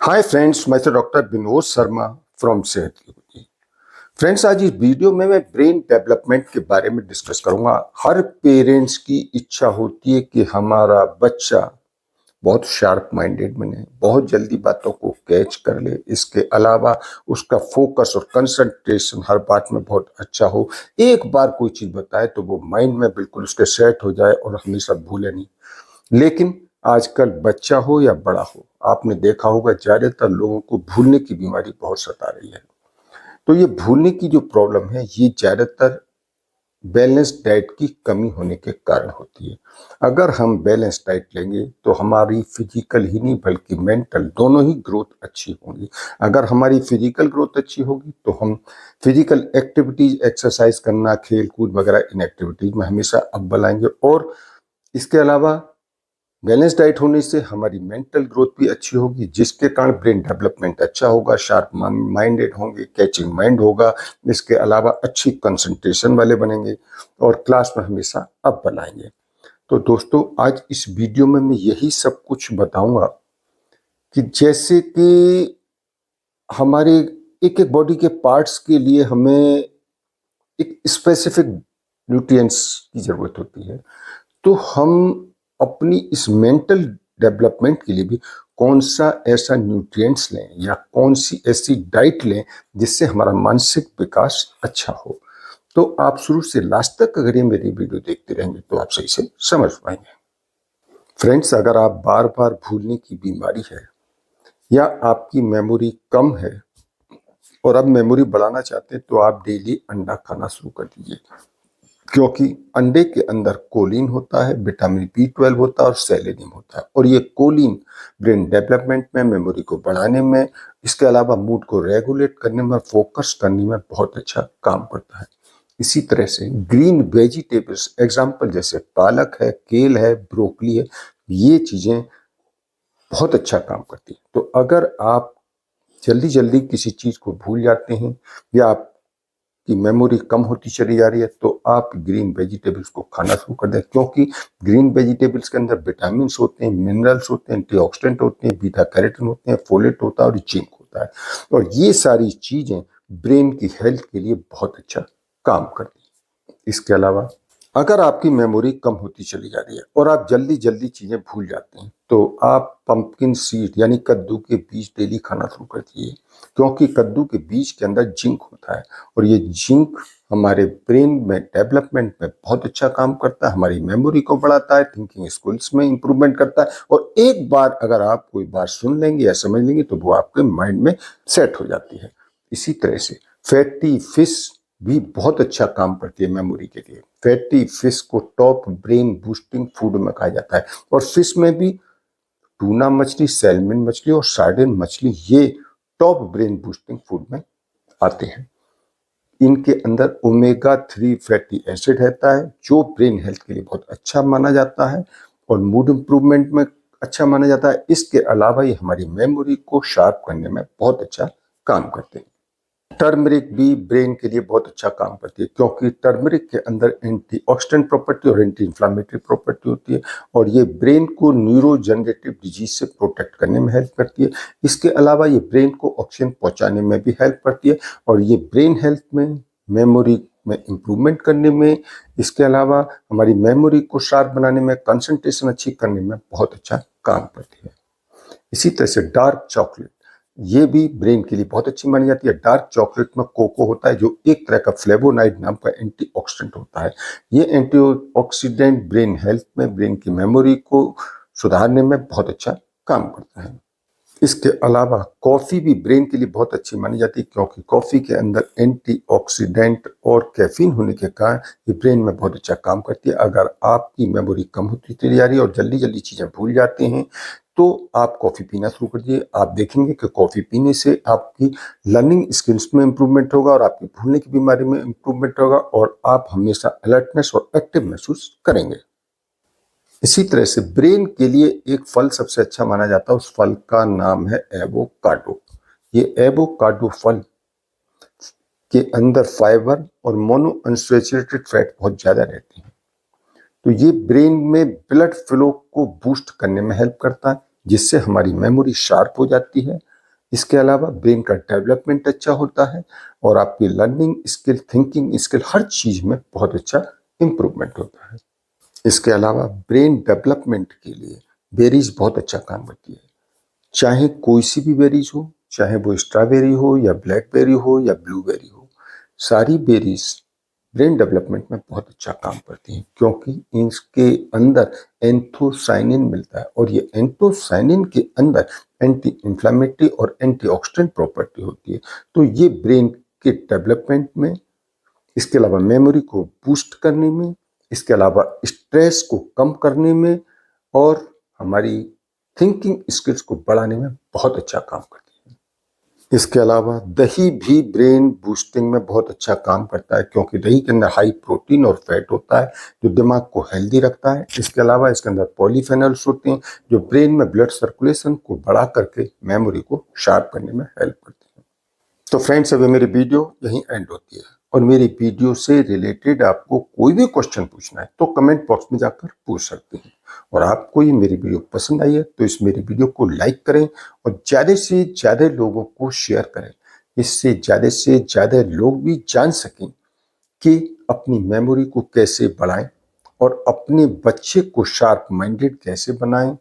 Hi friends, मैं doctor Vinod Sharma from सेहत योगी। Friends, आज इस वीडियो में मैं ब्रेन डेवलपमेंट के बारे में डिस्कस करूंगा। हर पेरेंट्स की इच्छा होती है कि हमारा बच्चा बहुत शार्प माइंडेड बने, बहुत जल्दी बातों को कैच कर ले। इसके अलावा उसका फोकस और कंसंट्रेशन हर बात में बहुत अच्छा हो। एक बार कोई चीज बताए तो वो माइंड में बिल्कुल उसके सेट हो जाए और हमेशा भूले नहीं। लेकिन आजकल बच्चा हो या बड़ा हो, आपने देखा होगा ज्यादातर लोगों को भूलने की बीमारी बहुत सता रही है। तो ये भूलने की जो प्रॉब्लम है, ये ज्यादातर बैलेंस डाइट की कमी होने के कारण होती है। अगर हम बैलेंस डाइट लेंगे तो हमारी फिजिकल ही नहीं बल्कि मेंटल दोनों ही ग्रोथ अच्छी होंगी। अगर हमारी फिजिकल ग्रोथ अच्छी होगी तो हम फिजिकल एक्टिविटीज, एक्सरसाइज करना, खेल कूद वगैरह इन एक्टिविटीज में हमेशा अव्वल आएंगे। और इसके अलावा बैलेंस डाइट होने से हमारी मेंटल ग्रोथ भी अच्छी होगी, जिसके कारण ब्रेन डेवलपमेंट अच्छा होगा, शार्प माइंडेड होंगे, कैचिंग माइंड होगा। इसके अलावा अच्छी कंसंट्रेशन वाले बनेंगे और क्लास में हमेशा अव्वल आएंगे। तो दोस्तों, आज इस वीडियो में मैं यही सब कुछ बताऊंगा कि जैसे कि हमारे एक एक बॉडी के पार्ट्स के लिए हमें एक स्पेसिफिक न्यूट्रिएंट्स की जरूरत होती है। तो हम अपनी इस मेंटल डेवलपमेंट के लिए भी कौन सा ऐसा न्यूट्रिएंट्स लें या कौन सी ऐसी डाइट लें जिससे हमारा मानसिक विकास अच्छा हो। तो आप शुरू से लास्ट तक अगर ये मेरी वीडियो देखते रहेंगे तो आप सही से समझ पाएंगे। फ्रेंड्स, अगर आप बार बार भूलने की बीमारी है या आपकी मेमोरी कम है और अब मेमोरी बढ़ाना चाहते हैं तो आप डेली अंडा खाना शुरू कर दीजिए, क्योंकि अंडे के अंदर कोलिन होता है, विटामिन B12 होता है और सेलेनियम होता है। और ये कोलिन ब्रेन डेवलपमेंट में, मेमोरी को बढ़ाने में, इसके अलावा मूड को रेगुलेट करने में, फोकस करने में बहुत अच्छा काम करता है। इसी तरह से ग्रीन वेजिटेबल्स एग्जाम्पल जैसे पालक है, केल है, ब्रोकली है, ये चीजें बहुत अच्छा काम करती है। तो अगर आप जल्दी जल्दी किसी चीज को भूल जाते हैं या आप की मेमोरी कम होती चली जा रही है तो आप ग्रीन वेजिटेबल्स को खाना शुरू कर दें, क्योंकि ग्रीन वेजिटेबल्स के अंदर विटामिन होते हैं, मिनरल्स होते हैं, एंटीऑक्सीडेंट होते हैं, बीटा कैरोटीन होते हैं, फोलेट होता है और जिंक होता है। और ये सारी चीजें ब्रेन की हेल्थ के लिए बहुत अच्छा काम करती है। इसके अलावा अगर आपकी मेमोरी कम होती चली जा रही है और आप जल्दी जल्दी चीजें भूल जाते हैं तो आप पंपकिन सीड यानी कद्दू के बीज डेली खाना शुरू कर दीजिए, क्योंकि कद्दू के बीज के अंदर जिंक होता है और ये जिंक हमारे ब्रेन में डेवलपमेंट में बहुत अच्छा काम करता है, हमारी मेमोरी को बढ़ाता है, थिंकिंग स्किल्स में इंप्रूवमेंट करता है। और एक बार अगर आप कोई बात सुन लेंगे या समझ लेंगे तो वो आपके माइंड में सेट हो जाती है। इसी तरह से फैटी फिश भी बहुत अच्छा काम करती है मेमोरी के लिए। फैटी फिश को टॉप ब्रेन बूस्टिंग फूड में खाया जाता है। और फिश में भी टूना मछली, सैल्मन मछली और सार्डिन मछली ये टॉप ब्रेन बूस्टिंग फूड में आते हैं। इनके अंदर ओमेगा 3 फैटी एसिड रहता है जो ब्रेन हेल्थ के लिए बहुत अच्छा माना जाता है और मूड इंप्रूवमेंट में अच्छा माना जाता है। इसके अलावा ये हमारी मेमोरी को शार्प करने में बहुत अच्छा काम करते हैं। टर्मरिक भी ब्रेन के लिए बहुत अच्छा काम करती है, क्योंकि टर्मरिक के अंदर एंटीऑक्सीडेंट प्रॉपर्टी और एंटी इंफ्लामेटरी प्रॉपर्टी होती है और ये ब्रेन को न्यूरोजेनरेटिव डिजीज से प्रोटेक्ट करने में हेल्प करती है। इसके अलावा ये ब्रेन को ऑक्सीजन पहुंचाने में भी हेल्प करती है और ये ब्रेन हेल्थ में, मेमोरी में इंप्रूवमेंट करने में, इसके अलावा हमारी मेमोरी को शार्प बनाने में, कंसंट्रेशन अच्छी करने में बहुत अच्छा काम करती है। इसी तरह से डार्क चॉकलेट ये भी ब्रेन के लिए बहुत अच्छी मानी जाती है। डार्क चॉकलेट में कोको होता है जो एक तरह का फ्लेवोनाइड नाम का एंटीऑक्सीडेंट होता है। ये एंटीऑक्सीडेंट ब्रेन हेल्थ में, ब्रेन की मेमोरी को सुधारने में बहुत अच्छा काम करता है। इसके अलावा कॉफी भी ब्रेन के लिए बहुत अच्छी मानी जाती है, क्योंकि कॉफी के अंदर एंटीऑक्सीडेंट और कैफीन होने के कारण ये ब्रेन में बहुत अच्छा काम करती है। अगर आपकी मेमोरी कम होती चली जा रही है और जल्दी जल्दी चीजें भूल जाते हैं तो आप कॉफी पीना शुरू कर दीजिए। आप देखेंगे कि कॉफी पीने से आपकी लर्निंग स्किल्स में इंप्रूवमेंट होगा और आपकी भूलने की बीमारी में इंप्रूवमेंट होगा और आप हमेशा अलर्टनेस और एक्टिव महसूस करेंगे। इसी तरह से ब्रेन के लिए एक फल सबसे अच्छा माना जाता है, उस फल का नाम है एवोकाडो। ये एवोकाडो फल के अंदर फाइबर और मोनो अनसैचुरेटेड फैट बहुत ज्यादा रहते हैं। तो ये ब्रेन में ब्लड फ्लो को बूस्ट करने में हेल्प करता है, जिससे हमारी मेमोरी शार्प हो जाती है इसके अलावा ब्रेन का डेवलपमेंट अच्छा होता है और आपकी लर्निंग स्किल, थिंकिंग स्किल, हर चीज में बहुत अच्छा इंप्रूवमेंट होता है। इसके अलावा ब्रेन डेवलपमेंट के लिए बेरीज बहुत अच्छा काम करती है। चाहे कोई सी भी बेरीज हो, चाहे वो स्ट्रॉबेरी हो या ब्लैकबेरी हो या ब्लूबेरी हो, सारी बेरीज ब्रेन डेवलपमेंट में बहुत अच्छा काम करती हैं, क्योंकि इसके अंदर एंथोसाइनिन मिलता है और ये एंथोसाइनिन के अंदर एंटी इंफ्लेमेटरी और एंटीऑक्सीडेंट प्रॉपर्टी होती है। तो ये ब्रेन के डेवलपमेंट में, इसके अलावा मेमोरी को बूस्ट करने में, इसके अलावा स्ट्रेस को कम करने में और हमारी थिंकिंग स्किल्स को बढ़ाने में बहुत अच्छा काम करती है। इसके अलावा दही भी ब्रेन बूस्टिंग में बहुत अच्छा काम करता है, क्योंकि दही के अंदर हाई प्रोटीन और फैट होता है जो दिमाग को हेल्दी रखता है। इसके अलावा इसके अंदर पॉलीफेनल्स होते हैं जो ब्रेन में ब्लड सर्कुलेशन को बढ़ा करके मेमोरी को शार्प करने में हेल्प करते हैं। तो फ्रेंड्स, अभी मेरी वीडियो यहीं एंड होती है और मेरी वीडियो से रिलेटेड आपको कोई भी क्वेश्चन पूछना है तो कमेंट बॉक्स में जाकर पूछ सकते हैं। और आपको ये मेरी वीडियो पसंद आई है तो इस मेरी वीडियो को लाइक करें और ज़्यादा से ज़्यादा लोगों को शेयर करें। इससे ज़्यादा लोग भी जान सकें कि अपनी मेमोरी को कैसे बढ़ाएं और अपने बच्चे को शार्प माइंडेड कैसे बनाएं,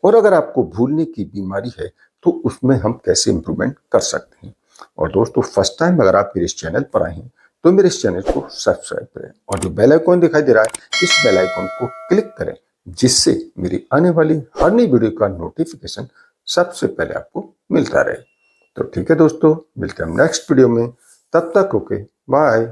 और अगर आपको भूलने की बीमारी है तो उसमें हम कैसे इंप्रूवमेंट कर सकते हैं। और दोस्तों, फर्स्ट टाइम अगर आप मेरे इस चैनल पर आए हैं तो मेरे इस चैनल को सब्सक्राइब करें और जो बेल आइकॉन दिखाई दे रहा है इस बेल आइकॉन को क्लिक करें, जिससे मेरी आने वाली हर नई वीडियो का नोटिफिकेशन सबसे पहले आपको मिलता रहे। तो ठीक है दोस्तों, मिलते हैं हम नेक्स्ट वीडियो में। तब तक ओके, बाय।